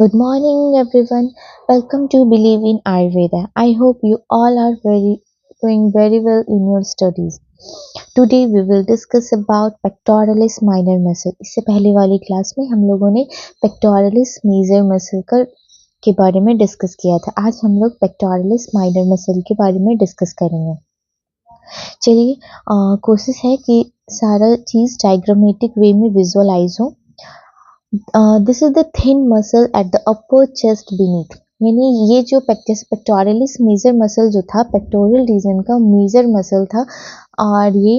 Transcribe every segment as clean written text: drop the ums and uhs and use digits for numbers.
Good morning, everyone. Welcome to Believe in Ayurveda. I hope you all are doing very well in your studies. Today we will discuss about pectoralis minor muscle. इससे पहले वाली class में हम लोगों ने pectoralis major muscle के बारे में डिस्कस किया था। आज हम लोग pectoralis minor muscle के बारे में डिस्कस करेंगे। चलिए, कोशिश है कि सारा चीज़ डायग्रामेटिक वे में विजुअलाइज हो। This is the thin muscle at the upper chest beneath, यानी ये जो पेक्टोरलिस मेजर मसल जो था पेक्टोरल रीजन का मेजर मसल था और ये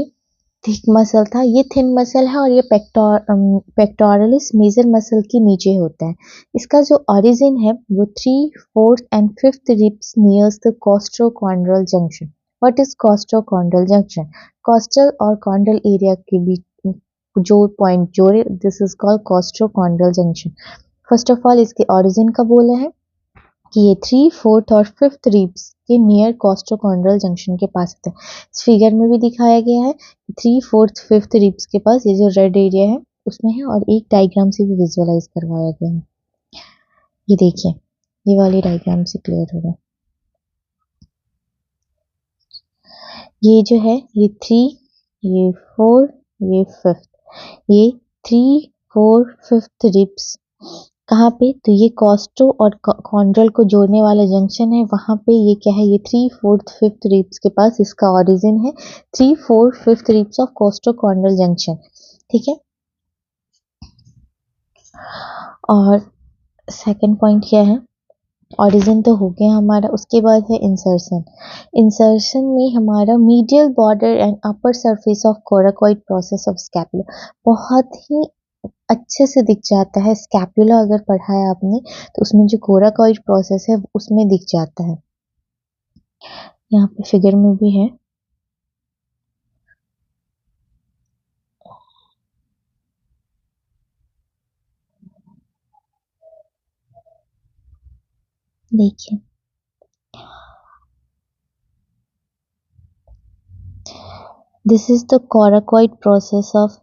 थिक मसल था। ये थिन मसल है और ये पेक्टोरलिस मेजर मसल के नीचे होता है। इसका जो ओरिजिन है वो 3, 4th and 5th ribs nears the costochondral junction. What is costochondral junction? Costal और कॉन्ड्रल एरिया के बीच जो पॉइंट जोड़े, this is called costochondral junction. First of all इसके ओरिजिन का बोला है कि ये 3, 4th और 5th रिब्स के नियर कोस्ट्रोकॉन्ड्रल जंक्शन के पास होता है। इस फिगर में भी दिखाया गया है 3, 4th, 5th रिब्स के पास ये जो रेड एरिया है उसमें है, और एक डायग्राम से भी विजुअलाइज करवाया गया है। ये देखिए, ये वाली डायग्राम से क्लियर होगा। ये जो है ये 3, ये 4, ये 5th, ये 3, 4, 5th रिब्स कहाँ पे? तो ये कोस्टो और कॉन्ड्रल को जोड़ने वाला जंक्शन है, वहां पे ये क्या है? ये 3, 4th, 5th रिब्स के पास इसका ओरिजिन है। 3, 4, 5th ribs of costo chondral junction, ठीक है। और सेकंड पॉइंट क्या है? ओरिजिन तो हो गया हमारा, उसके बाद है इंसर्शन। इंसर्शन में हमारा medial border and upper surface of coracoid process of scapula बहुत ही अच्छे से दिख जाता है। स्कैपुला अगर पढ़ा है आपने तो उसमें जो कोराकोइड प्रोसेस है उसमें दिख जाता है। यहाँ पे फिगर में भी है। देखिए, this is the coracoid process of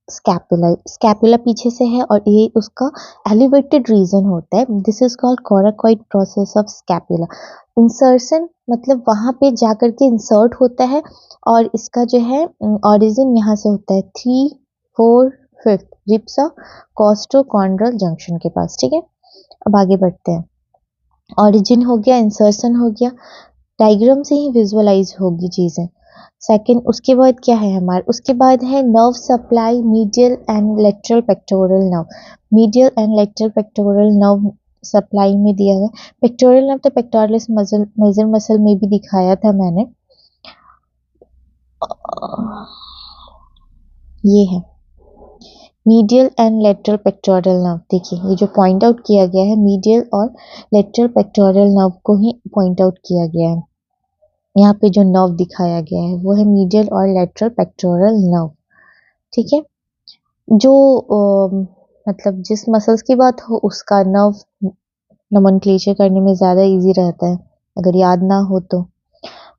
scapula. Scapula पीछे से है और ये उसका एलिवेटेड रीजन होता है। This is called coracoid process of scapula. Insertion मतलब वहां पे जाकर के इंसर्ट होता है और इसका जो है ओरिजिन यहाँ से होता है 3, 4, 5th रिब्स ऑफ कोस्टोकॉन्ड्रल जंक्शन के पास, ठीक है। अब आगे बढ़ते हैं। ओरिजिन हो गया, इंसर्शन हो गया, डायग्राम से ही विजुअलाइज होगी चीजें। सेकंड, उसके बाद क्या है हमारे? उसके बाद है nerve supply medial and lateral pectoral nerve. Medial and lateral pectoral nerve supply में दिया हुआ। पेक्टोरल नर्व तो पेक्टोरलिस मसल मेजर मसल में भी दिखाया था मैंने। ये है medial and lateral pectoral nerve. देखिए, ये जो पॉइंट आउट किया गया है मीडियल और लेटरल पेक्टोरल नर्व को ही पॉइंट आउट किया गया है। यहाँ पे जो नर्व दिखाया गया है वो है मीडियल और लेटरल पेक्टोरल नर्व, ठीक है। जो मतलब जिस मसल्स की बात हो उसका नर्व नोमेनक्लेचर करने में ज़्यादा इजी रहता है अगर याद ना हो तो।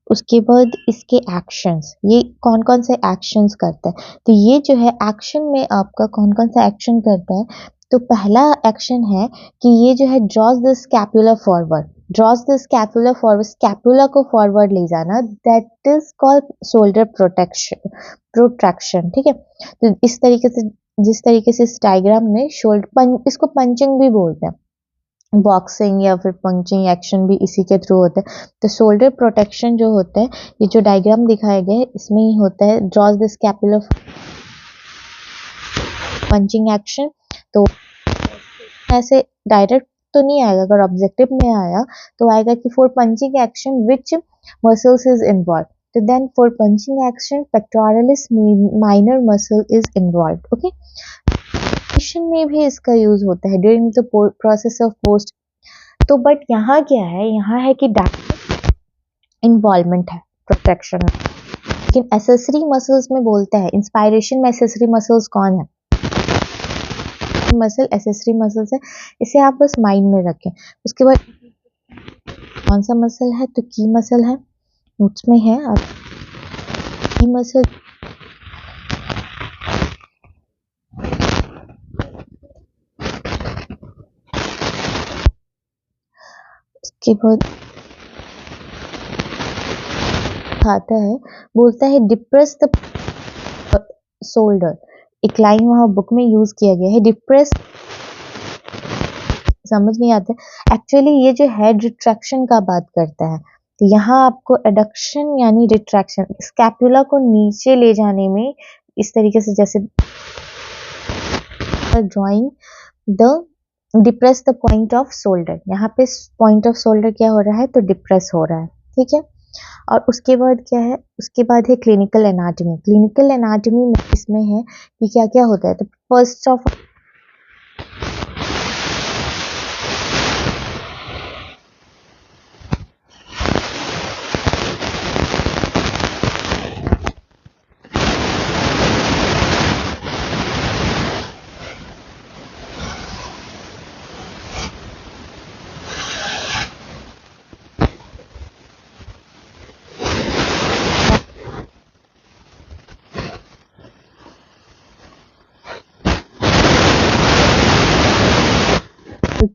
उसके बाद इसके एक्शंस, ये कौन कौन से एक्शंस करता है? तो ये जो है एक्शन में आपका कौन कौन सा एक्शन करता है? तो पहला एक्शन है कि ये जो है drawers the scapula forward. Drawers the scapula forward, scapula को फॉरवर्ड ले जाना, that is called shoulder protraction, ठीक है। तो इस तरीके से, जिस तरीके से इस डायग्राम में इसको पंचिंग भी बोलते हैं, बॉक्सिंग या फिर पंचिंग एक्शन भी इसी के थ्रू होता है। तो शोल्डर प्रोटेक्शन जो होता है, ये जो डायग्राम दिखाया गया है इसमें ही होता है। Drawers the scapula punching action, तो ऐसे डायरेक्ट तो नहीं आएगा, अगर ऑब्जेक्टिव में आया तो आएगा कि for punching action which muscles is involve. तो then for punching action pectoralis minor muscle is involve, okay. में भी इसका यूज होता है during the process of post. तो बट यहाँ क्या है? यहाँ है कि इन्वॉल्वमेंट है प्रोटेक्शन में, लेकिन एसेसरी मसल्स में बोलते हैं। इंस्पायरेशन में एसेसरी मसल्स कौन है? मसल एसेसरी मसल्स है, इसे आप बस माइंड में रखें। उसके बाद कौन सा मसल है? तो की मसल है, नोट्स में है आप की मसल। के बाद खाता है, बोलता है डिप्रेस द शोल्डर। एक लाइन वहाँ बुक में यूज किया गया है, डिप्रेस, समझ नहीं आता है एक्चुअली ये जो हेड रिट्रैक्शन का बात करता है। तो यहाँ आपको एडक्शन यानी रिट्रैक्शन, स्कैपुला को नीचे ले जाने में इस तरीके से, जैसे drawing the depress the point off shoulder, यहाँ पे पॉइंट ऑफ शोल्डर क्या हो रहा है, तो डिप्रेस हो रहा है, ठीक है। और उसके बाद क्या है, उसके बाद है क्लिनिकल एनाटॉमी। क्लिनिकल एनाटॉमी में इसमें है कि क्या क्या होता है। तो फर्स्ट ऑफ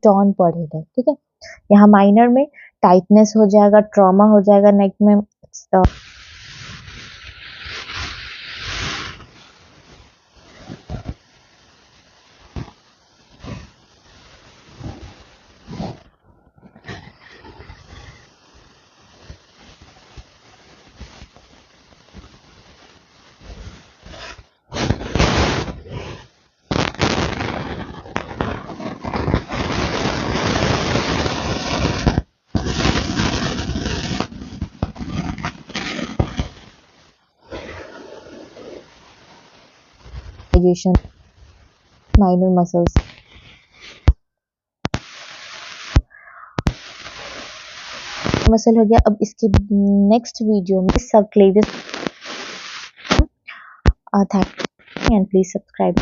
टॉन पढ़ेगा, ठीक है। यहाँ माइनर में टाइटनेस हो जाएगा, ट्रॉमा हो जाएगा नेक में, माइनर मसल्स। मसल हो गया। अब इसके नेक्स्ट वीडियो में सब Clavius, thank and please subscribe.